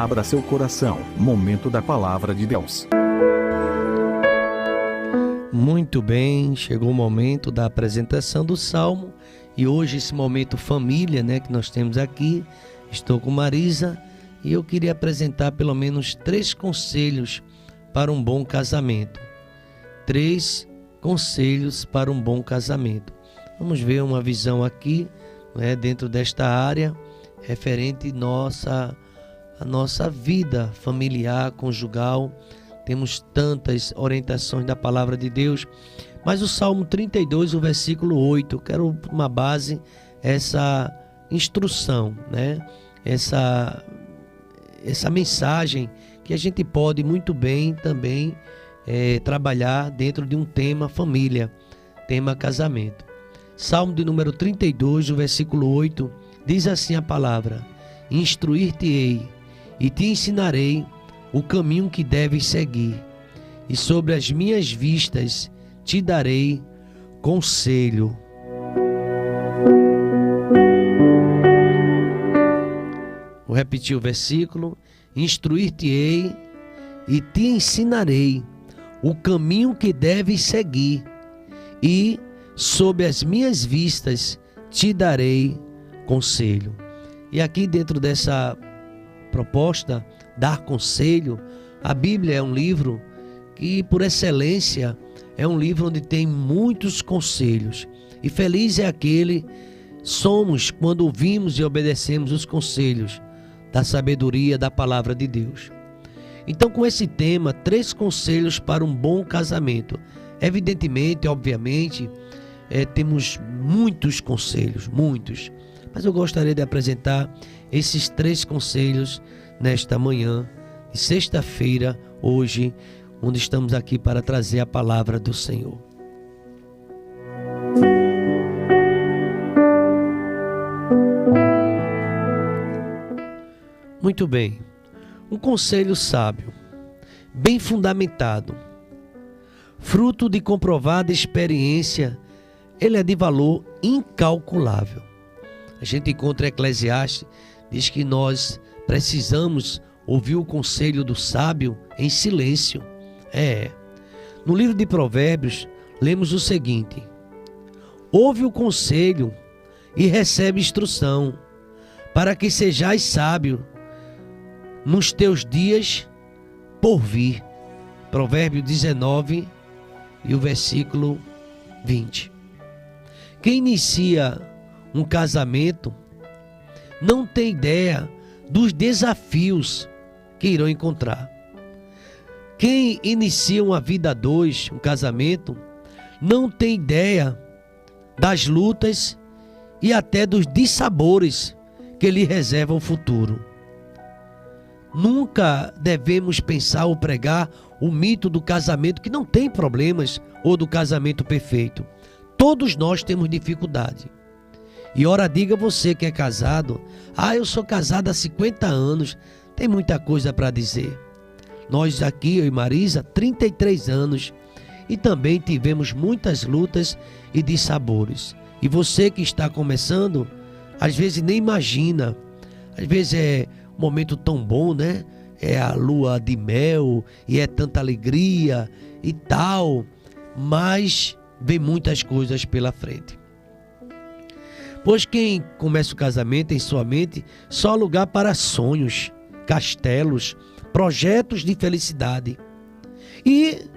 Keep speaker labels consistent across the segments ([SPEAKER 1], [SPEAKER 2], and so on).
[SPEAKER 1] Abra seu coração. Momento da Palavra de Deus.
[SPEAKER 2] Muito bem, chegou o momento da apresentação do Salmo. E hoje esse momento família, que nós temos aqui. Estou com Marisa e eu queria apresentar pelo menos 3 conselhos para um bom casamento. 3 conselhos para um bom casamento. Vamos ver uma visão aqui, dentro desta área, referente à nossa vida familiar, conjugal. Temos tantas orientações da palavra de Deus, mas o Salmo 32, o versículo 8, eu quero uma base, essa instrução, essa mensagem que a gente pode muito bem também trabalhar dentro de um tema família, tema casamento. Salmo de número 32, o versículo 8, diz assim a palavra: instruir-te-ei e te ensinarei o caminho que deves seguir, e sobre as minhas vistas te darei conselho. Vou repetir o versículo: instruir-te-ei e te ensinarei o caminho que deves seguir, e sob as minhas vistas te darei conselho. E aqui dentro dessa proposta, dar conselho, a Bíblia é um livro que, por excelência, é um livro onde tem muitos conselhos. E feliz é aquele somos quando ouvimos e obedecemos os conselhos da sabedoria da palavra de Deus. Então, com esse tema, 3 conselhos para um bom casamento. Evidentemente, obviamente, temos muitos conselhos, muitos. Mas eu gostaria de apresentar esses 3 conselhos nesta manhã de sexta-feira, hoje, onde estamos aqui para trazer a palavra do Senhor. Muito bem. Um conselho sábio, bem fundamentado, fruto de comprovada experiência, ele é de valor incalculável. A gente encontra Eclesiastes, diz que nós precisamos ouvir o conselho do sábio em silêncio. No livro de Provérbios, lemos o seguinte: ouve o conselho e recebe instrução, para que sejais sábio nos teus dias por vir. Provérbio 19 e o versículo 20. Quem inicia um casamento não tem ideia dos desafios que irão encontrar. Quem inicia uma vida a 2, um casamento, não tem ideia das lutas e até dos dissabores que lhe reserva o futuro. Nunca devemos pensar ou pregar o mito do casamento que não tem problemas ou do casamento perfeito. Todos nós temos dificuldade. E ora, diga você que é casado: eu sou casado há 50 anos, tem muita coisa para dizer. Nós aqui, eu e Marisa, 33 anos, e também tivemos muitas lutas e dissabores. E você que está começando, às vezes nem imagina, às vezes é um momento tão bom, é a lua de mel, e é tanta alegria e tal, mas vem muitas coisas pela frente. Pois quem começa o casamento em sua mente só lugar para sonhos, castelos, projetos de felicidade. E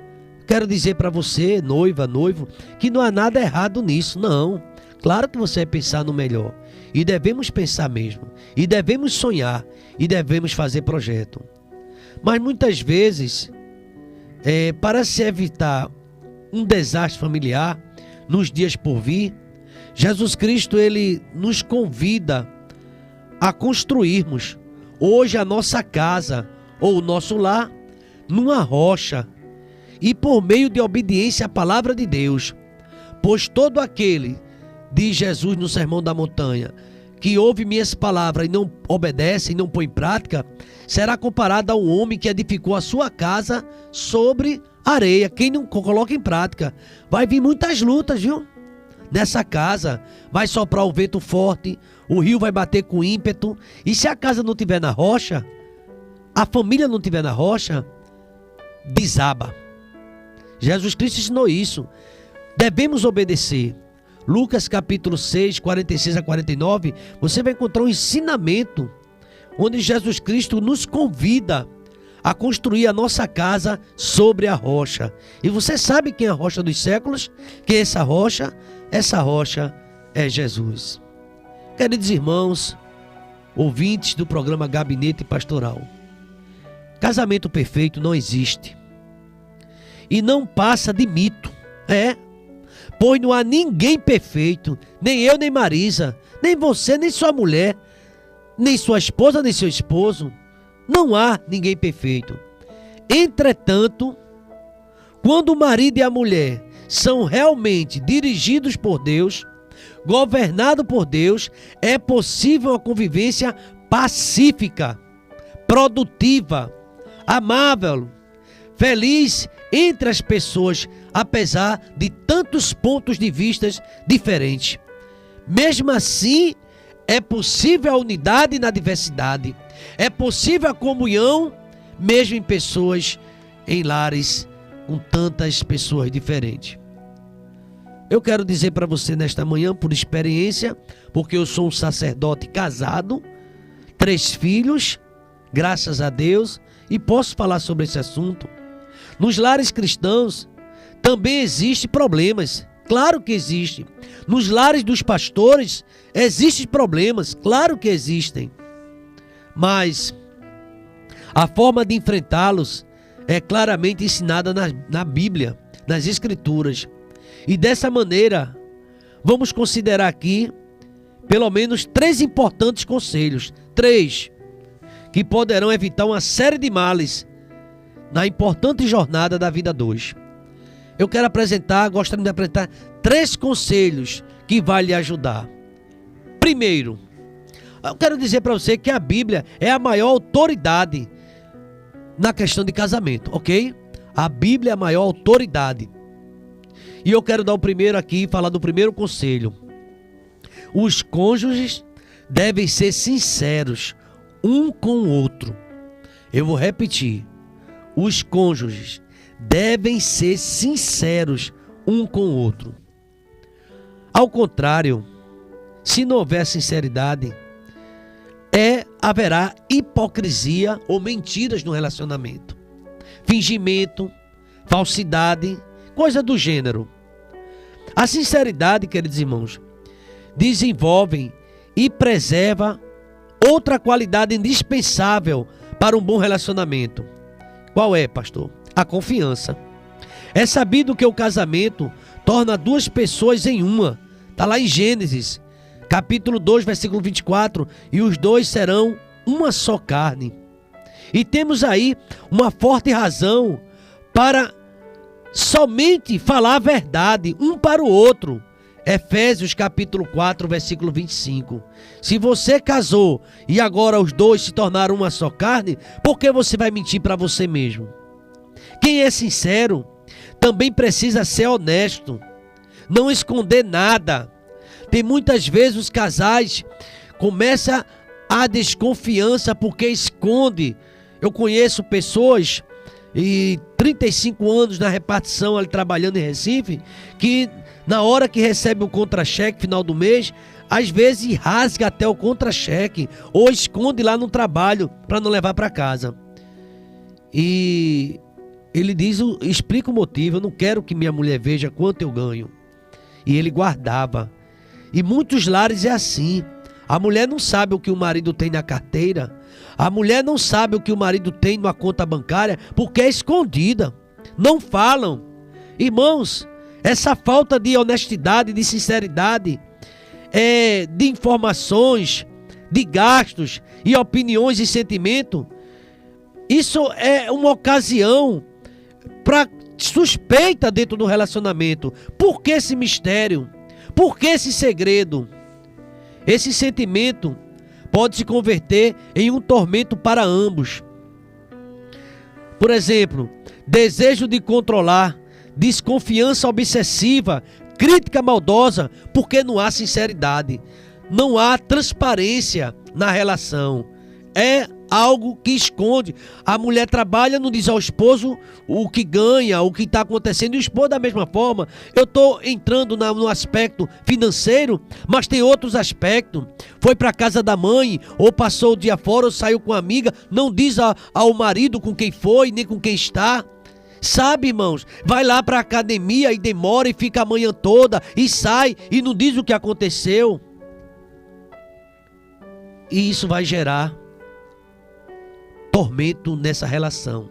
[SPEAKER 2] quero dizer para você, noiva, noivo, que não há nada errado nisso, não. Claro que você vai pensar no melhor. E devemos pensar mesmo. E devemos sonhar. E devemos fazer projeto. Mas muitas vezes, para se evitar um desastre familiar nos dias por vir, Jesus Cristo, ele nos convida a construirmos hoje a nossa casa ou o nosso lar numa rocha e por meio de obediência à palavra de Deus. Pois todo aquele, diz Jesus no Sermão da Montanha, que ouve minhas palavras e não obedece e não põe em prática, será comparado a um homem que edificou a sua casa sobre areia. Quem não coloca em prática, vai vir muitas lutas, viu? Nessa casa vai soprar o vento forte, o rio vai bater com ímpeto, e se a casa não estiver na rocha, a família não estiver na rocha, desaba. Jesus Cristo ensinou isso. Devemos obedecer. Lucas capítulo 6, 46 a 49, você vai encontrar um ensinamento onde Jesus Cristo nos convida a construir a nossa casa sobre a rocha. E você sabe quem é a rocha dos séculos? Quem é essa rocha? Essa rocha é Jesus. Queridos irmãos, ouvintes do programa Gabinete Pastoral, casamento perfeito não existe. E não passa de mito. Pois não há ninguém perfeito, nem eu, nem Marisa, nem você, nem sua mulher, nem sua esposa, nem seu esposo. Não há ninguém perfeito. Entretanto, quando o marido e a mulher são realmente dirigidos por Deus, governados por Deus, é possível uma convivência pacífica, produtiva, amável, feliz entre as pessoas, apesar de tantos pontos de vista diferentes. Mesmo assim, é possível a unidade na diversidade. É possível a comunhão, mesmo em pessoas, em lares com tantas pessoas diferentes. Eu quero dizer para você nesta manhã, por experiência, porque eu sou um sacerdote casado, 3 filhos, graças a Deus, e posso falar sobre esse assunto. Nos lares cristãos também existem problemas, claro que existem. Nos lares dos pastores existem problemas, claro que existem. Mas a forma de enfrentá-los é claramente ensinada na Bíblia, nas Escrituras. E dessa maneira, vamos considerar aqui pelo menos 3 importantes conselhos. 3 que poderão evitar uma série de males na importante jornada da vida 2. Eu quero gostaria de apresentar 3 conselhos que vai lhe ajudar. Primeiro, eu quero dizer para você que a Bíblia é a maior autoridade na questão de casamento, ok? A Bíblia é a maior autoridade. E eu quero dar o primeiro aqui, falar do primeiro conselho. Os cônjuges devem ser sinceros um com o outro. Eu vou repetir. Os cônjuges devem ser sinceros um com o outro. Ao contrário, se não houver sinceridade, haverá hipocrisia ou mentiras no relacionamento. Fingimento, falsidade, coisa do gênero. A sinceridade, queridos irmãos, desenvolve e preserva outra qualidade indispensável para um bom relacionamento. Qual é, pastor? A confiança. É sabido que o casamento torna 2 pessoas em uma. Está lá em Gênesis, capítulo 2, versículo 24. E os 2 serão uma só carne. E temos aí uma forte razão para somente falar a verdade um para o outro. Efésios capítulo 4, versículo 25. Se você casou e agora os 2 se tornaram uma só carne, por que você vai mentir para você mesmo? Quem é sincero também precisa ser honesto, não esconder nada. Tem muitas vezes os casais começam a desconfiança porque esconde. Eu conheço pessoas e 35 anos na repartição ali trabalhando em Recife, que na hora que recebe o contra-cheque final do mês, às vezes rasga até o contra-cheque ou esconde lá no trabalho para não levar para casa. E ele explica o motivo: eu não quero que minha mulher veja quanto eu ganho. E ele guardava. E muitos lares é assim. A mulher não sabe o que o marido tem na carteira. A mulher não sabe o que o marido tem numa conta bancária porque é escondida. Não falam. Irmãos, essa falta de honestidade, de sinceridade, de informações, de gastos e opiniões e sentimento, isso é uma ocasião para suspeita dentro do relacionamento. Por que esse mistério? Por que esse segredo? Esse sentimento pode se converter em um tormento para ambos. Por exemplo, desejo de controlar, desconfiança obsessiva, crítica maldosa, porque não há sinceridade, não há transparência na relação. É algo que esconde. A mulher trabalha, não diz ao esposo o que ganha, o que está acontecendo, e o esposo da mesma forma. Eu estou entrando no aspecto financeiro, mas tem outros aspectos. Foi para a casa da mãe, ou passou o dia fora, ou saiu com uma amiga, não diz ao marido com quem foi, nem com quem está. Sabe, irmãos, vai lá para a academia e demora e fica a manhã toda e sai e não diz o que aconteceu. E isso vai gerar tormento nessa relação.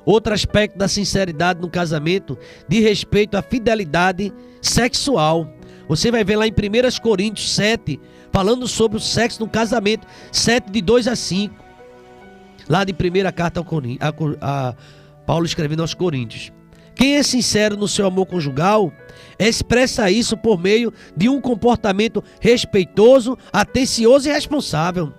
[SPEAKER 2] Outro aspecto da sinceridade no casamento diz respeito à fidelidade sexual. Você vai ver lá em 1 Coríntios 7, falando sobre o sexo no casamento, 7 de 2 a 5. Lá de primeira carta a Paulo escrevendo aos Coríntios. Quem é sincero no seu amor conjugal, expressa isso por meio de um comportamento respeitoso, atencioso e responsável.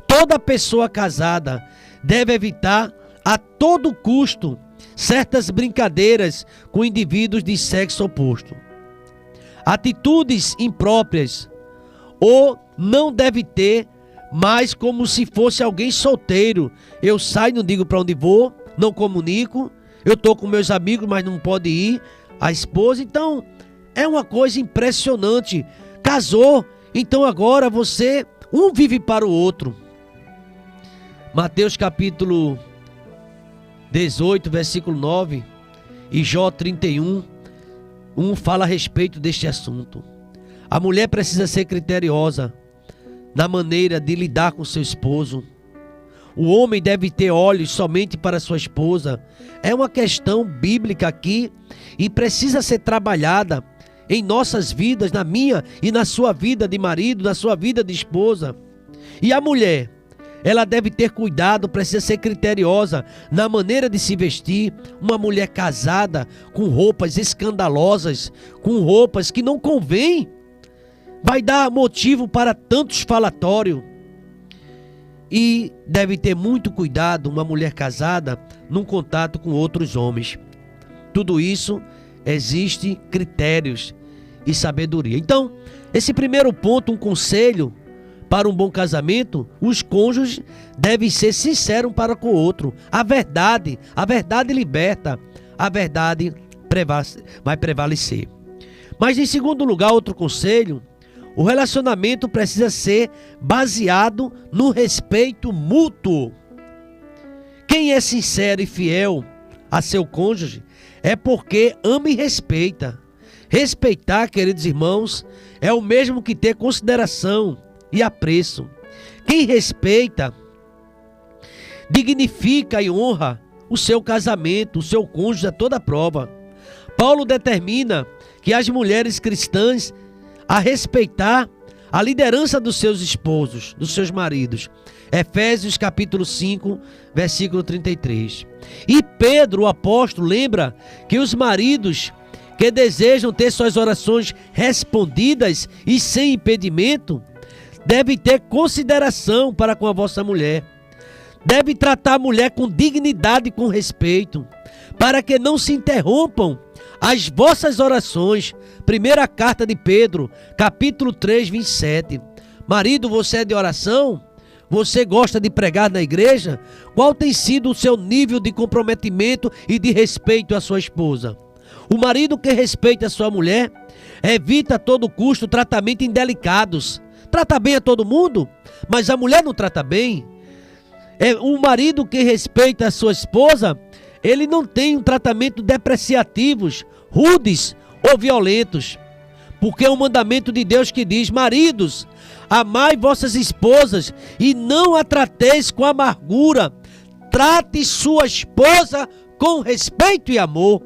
[SPEAKER 2] Toda pessoa casada deve evitar a todo custo certas brincadeiras com indivíduos de sexo oposto. Atitudes impróprias ou não deve ter mais como se fosse alguém solteiro. Eu saio, não digo para onde vou, não comunico, eu estou com meus amigos, mas não pode ir, a esposa. Então, é uma coisa impressionante. Casou, então agora um vive para o outro. Mateus capítulo 18, versículo 9 e Jó 31, fala a respeito deste assunto. A mulher precisa ser criteriosa na maneira de lidar com seu esposo. O homem deve ter olhos somente para sua esposa. É uma questão bíblica aqui e precisa ser trabalhada em nossas vidas, na minha e na sua vida de marido, na sua vida de esposa. E a mulher, ela deve ter cuidado, precisa ser criteriosa na maneira de se vestir. Uma mulher casada com roupas escandalosas, com roupas que não convém, vai dar motivo para tantos falatórios. E deve ter muito cuidado uma mulher casada num contato com outros homens. Tudo isso existe critérios e sabedoria. Então, esse primeiro ponto, um conselho para um bom casamento: os cônjuges devem ser sinceros um para com o outro. A verdade liberta, a verdade vai prevalecer. Mas em segundo lugar, outro conselho: o relacionamento precisa ser baseado no respeito mútuo. Quem é sincero e fiel a seu cônjuge é porque ama e respeita. Respeitar, queridos irmãos, é o mesmo que ter consideração e apreço. Quem respeita, dignifica e honra o seu casamento, o seu cônjuge a toda prova. Paulo determina que as mulheres cristãs a respeitar a liderança dos seus esposos, dos seus maridos. Efésios capítulo 5, versículo 33. E Pedro, o apóstolo, lembra que os maridos que desejam ter suas orações respondidas e sem impedimento, devem ter consideração para com a vossa mulher. Deve tratar a mulher com dignidade e com respeito, para que não se interrompam as vossas orações. Primeira carta de Pedro, capítulo 3, 27. Marido, você é de oração? Você gosta de pregar na igreja? Qual tem sido o seu nível de comprometimento e de respeito à sua esposa? O marido que respeita a sua mulher evita a todo custo tratamento indelicados. Trata bem a todo mundo, mas a mulher não trata bem. O marido que respeita a sua esposa, ele não tem um tratamento depreciativos, rudes ou violentos. Porque é um mandamento de Deus que diz: maridos, amai vossas esposas e não a trateis com amargura. Trate sua esposa com respeito e amor.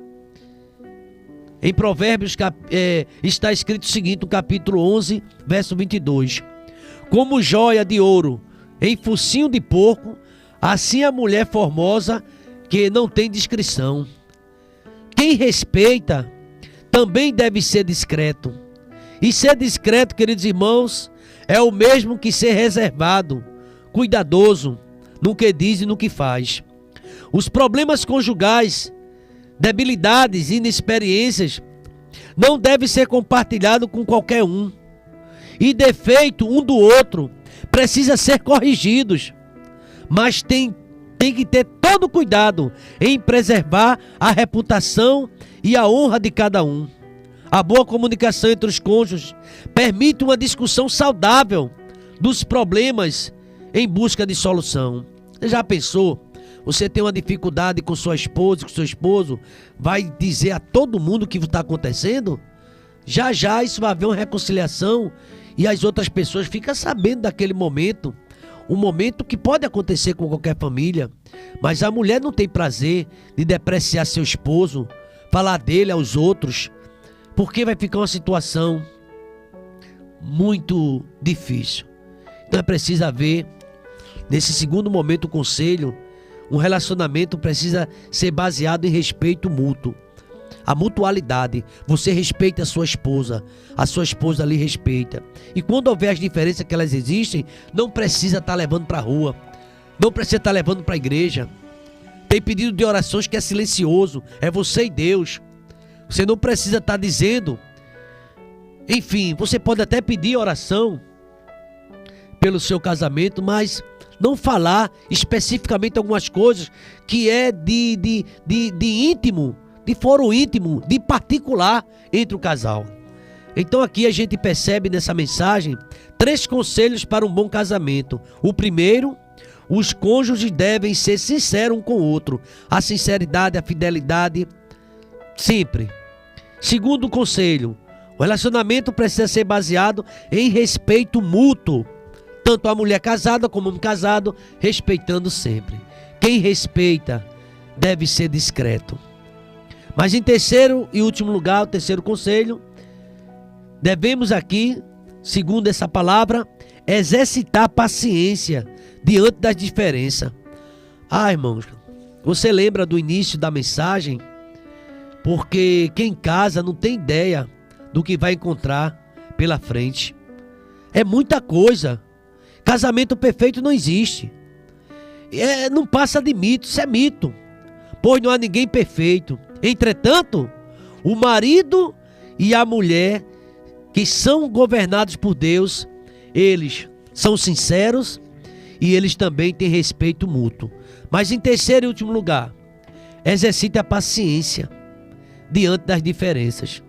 [SPEAKER 2] Em Provérbios está escrito o seguinte, no capítulo 11, verso 22. Como joia de ouro em focinho de porco, assim a mulher formosa que não tem discrição. Quem respeita também deve ser discreto. E ser discreto, queridos irmãos, é o mesmo que ser reservado, cuidadoso no que diz e no que faz. Os problemas conjugais, debilidades e inexperiências não devem ser compartilhados com qualquer um. E defeito um do outro precisa ser corrigidos. mas tem que ter todo cuidado em preservar a reputação e a honra de cada um. A boa comunicação entre os cônjuges permite uma discussão saudável dos problemas em busca de solução. Você já pensou? Você tem uma dificuldade com sua esposa, com seu esposo, vai dizer a todo mundo o que está acontecendo? Já já isso vai haver uma reconciliação e as outras pessoas ficam sabendo daquele momento. Um momento que pode acontecer com qualquer família, mas a mulher não tem prazer de depreciar seu esposo, falar dele aos outros, porque vai ficar uma situação muito difícil. Então é preciso haver, nesse segundo momento, o conselho, um relacionamento precisa ser baseado em respeito mútuo. A mutualidade, você respeita a sua esposa lhe respeita. E quando houver as diferenças que elas existem, não precisa estar levando para a rua, não precisa estar levando para a igreja. Tem pedido de orações que é silencioso, é você e Deus. Você não precisa estar dizendo. Enfim, você pode até pedir oração pelo seu casamento, mas não falar especificamente algumas coisas que é de íntimo, de foro íntimo, de particular entre o casal. Então aqui a gente percebe nessa mensagem 3 conselhos para um bom casamento. O primeiro, os cônjuges devem ser sinceros um com o outro. A sinceridade, a fidelidade, sempre. Segundo conselho, o relacionamento precisa ser baseado em respeito mútuo. Tanto a mulher casada como o homem casado, respeitando sempre. Quem respeita deve ser discreto. Mas em terceiro e último lugar, o terceiro conselho, devemos aqui, segundo essa palavra, exercitar paciência diante das diferenças. Irmãos, você lembra do início da mensagem? Porque quem casa não tem ideia do que vai encontrar pela frente. É muita coisa. Casamento perfeito não existe. Não passa de mito, isso é mito. Pois não há ninguém perfeito. Entretanto, o marido e a mulher que são governados por Deus, eles são sinceros e eles também têm respeito mútuo. Mas em terceiro e último lugar, exercite a paciência diante das diferenças.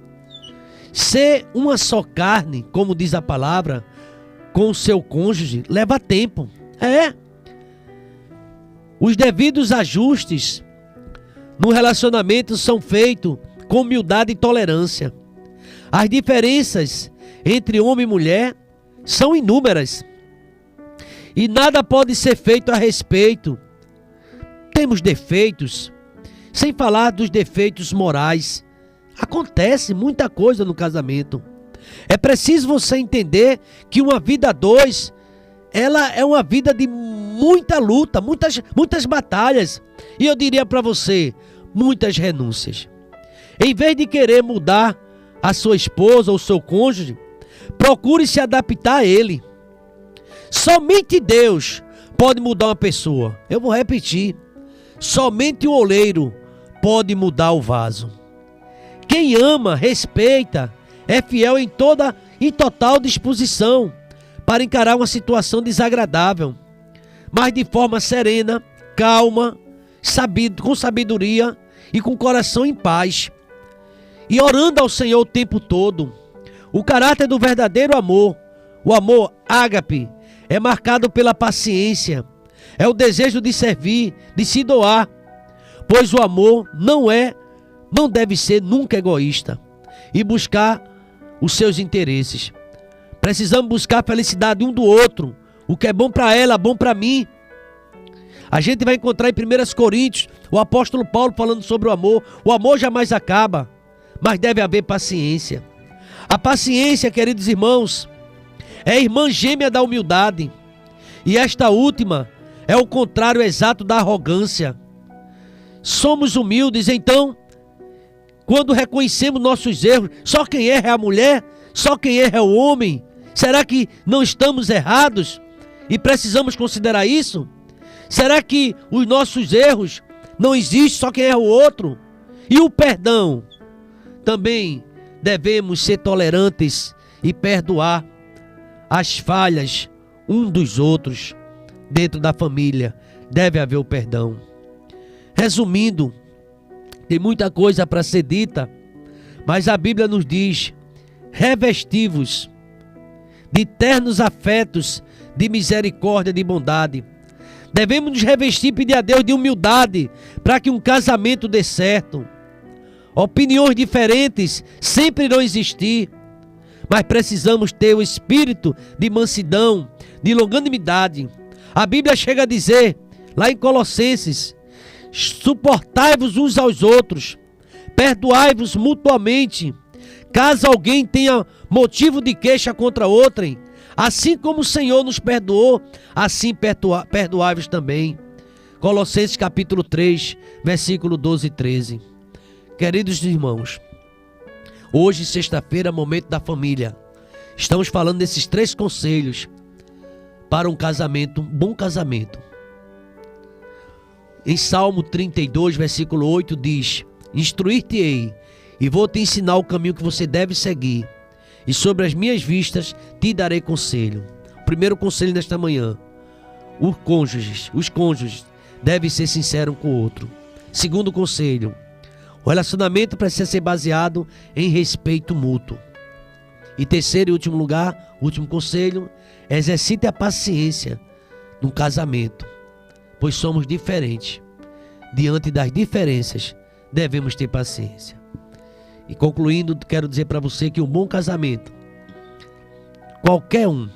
[SPEAKER 2] Ser uma só carne, como diz a palavra, com o seu cônjuge, leva tempo. Os devidos ajustes no relacionamento são feitos com humildade e tolerância. As diferenças entre homem e mulher são inúmeras e nada pode ser feito a respeito. Temos defeitos, sem falar dos defeitos morais. Acontece muita coisa no casamento. É preciso você entender que uma vida a dois, ela é uma vida de muita luta, muitas batalhas. E eu diria para você, muitas renúncias. Em vez de querer mudar a sua esposa ou seu cônjuge, procure se adaptar a ele. Somente Deus pode mudar uma pessoa. Eu vou repetir. Somente o oleiro pode mudar o vaso. Quem ama, respeita, é fiel em total disposição para encarar uma situação desagradável, mas de forma serena, calma, com sabedoria e com o coração em paz, e orando ao Senhor o tempo todo. O caráter do verdadeiro amor, o amor ágape, é marcado pela paciência, é o desejo de servir, de se doar, pois o amor não deve ser nunca egoísta e buscar os seus interesses. Precisamos buscar a felicidade um do outro. O que é bom para ela, bom para mim. A gente vai encontrar em 1 Coríntios o apóstolo Paulo falando sobre o amor. O amor jamais acaba, mas deve haver paciência. A paciência, queridos irmãos, é a irmã gêmea da humildade. E esta última é o contrário exato da arrogância. Somos humildes, então, quando reconhecemos nossos erros, só quem erra é a mulher, só quem erra é o homem. Será que não estamos errados e precisamos considerar isso? Será que os nossos erros não existem, só quem erra o outro? E o perdão? Também devemos ser tolerantes e perdoar as falhas um dos outros dentro da família. deve haver o perdão. Resumindo, tem muita coisa para ser dita, mas a Bíblia nos diz: revesti-vos de ternos afetos, de misericórdia, de bondade. Devemos nos revestir e pedir a Deus de humildade para que um casamento dê certo. Opiniões diferentes sempre irão existir, mas precisamos ter o espírito de mansidão, de longanimidade. A Bíblia chega a dizer, lá em Colossenses: suportai-vos uns aos outros, perdoai-vos mutuamente, caso alguém tenha motivo de queixa contra outrem, assim como o Senhor nos perdoou, assim perdoai-vos também. Colossenses capítulo 3, versículo 12 e 13. Queridos irmãos, hoje, sexta-feira, momento da família. Estamos falando desses 3 conselhos para um casamento, um bom casamento. Em Salmo 32, versículo 8 diz: instruir-te-ei e vou te ensinar o caminho que você deve seguir, e sobre as minhas vistas te darei conselho. Primeiro conselho nesta manhã: os cônjuges devem ser sinceros um com o outro. Segundo conselho: o relacionamento precisa ser baseado em respeito mútuo. E terceiro e último lugar, último conselho: exercite a paciência no casamento, pois somos diferentes. Diante das diferenças, devemos ter paciência. E concluindo, quero dizer para você que um bom casamento, qualquer um,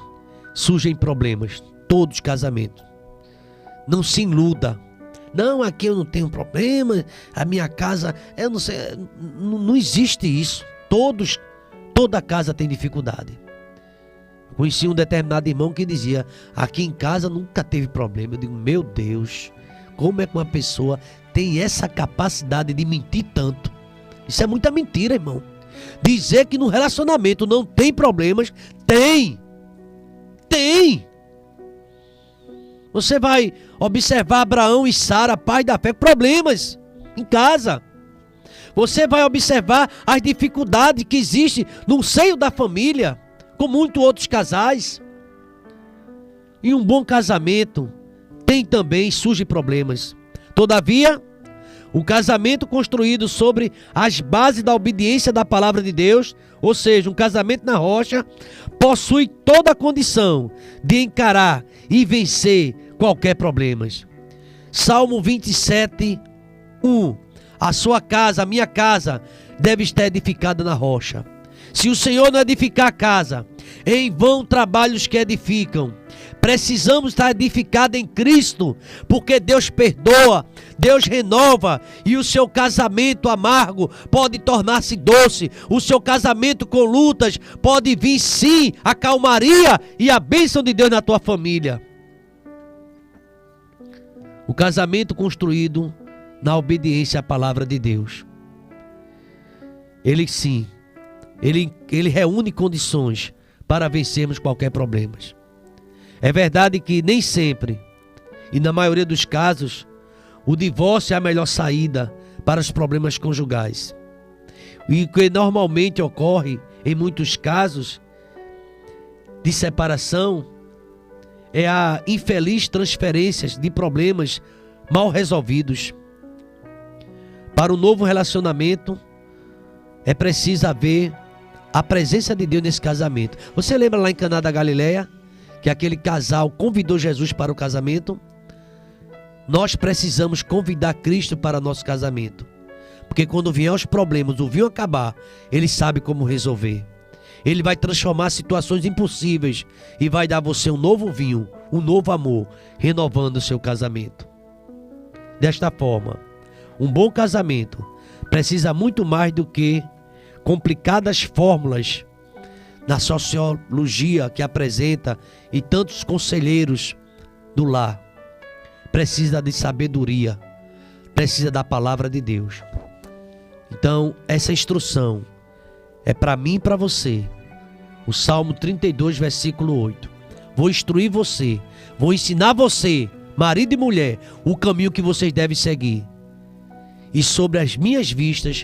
[SPEAKER 2] surge em problemas, todos os casamentos. Não se iluda. Não, aqui eu não tenho problema, a minha casa, eu não sei, não existe isso. Toda casa tem dificuldade. Conheci um determinado irmão que dizia: aqui em casa nunca teve problema. Eu digo: meu Deus, como é que uma pessoa tem essa capacidade de mentir tanto? Isso é muita mentira, irmão. Dizer que no relacionamento não tem problemas, tem. Você vai observar Abraão e Sara, pai da fé, problemas em casa. Você vai observar as dificuldades que existem no seio da família, com muitos outros casais. E um bom casamento surge problemas. Todavia, o casamento construído sobre as bases da obediência da palavra de Deus, ou seja, um casamento na rocha, possui toda a condição de encarar e vencer qualquer problema. Salmo 27, 1. A sua casa, a minha casa, deve estar edificada na rocha. Se o Senhor não edificar a casa, em vão trabalham os que edificam. Precisamos estar edificados em Cristo, porque Deus perdoa, Deus renova, e o seu casamento amargo pode tornar-se doce. O seu casamento com lutas pode vir sim a calmaria e a bênção de Deus na tua família. O casamento construído na obediência à palavra de Deus, ele reúne condições para vencermos qualquer problema. É verdade que nem sempre, e na maioria dos casos, o divórcio é a melhor saída para os problemas conjugais. E o que normalmente ocorre em muitos casos de separação é a infeliz transferência de problemas mal resolvidos. Para um novo relacionamento, é preciso haver a presença de Deus nesse casamento. Você lembra lá em Caná da Galileia, que aquele casal convidou Jesus para o casamento? Nós precisamos convidar Cristo para nosso casamento, porque quando vier os problemas, o vinho acabar, Ele sabe como resolver. Ele vai transformar situações impossíveis e vai dar a você um novo vinho, um novo amor, renovando o seu casamento. Desta forma, um bom casamento precisa muito mais do que complicadas fórmulas na sociologia que apresenta e tantos conselheiros do lar. Precisa de sabedoria, precisa da palavra de Deus. Então, essa instrução é para mim e para você. O Salmo 32, versículo 8. Vou instruir você, vou ensinar você, marido e mulher, o caminho que vocês devem seguir. E sobre as minhas vistas,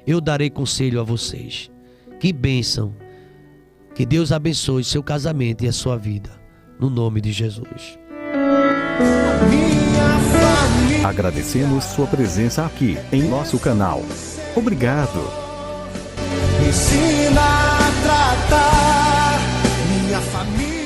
[SPEAKER 2] eu darei conselho a vocês. Que bênção. Que Deus abençoe seu casamento e a sua vida. No nome de Jesus. Minha
[SPEAKER 1] Agradecemos sua presença aqui em nosso canal. Obrigado.
[SPEAKER 3] Ensina a tratar minha família.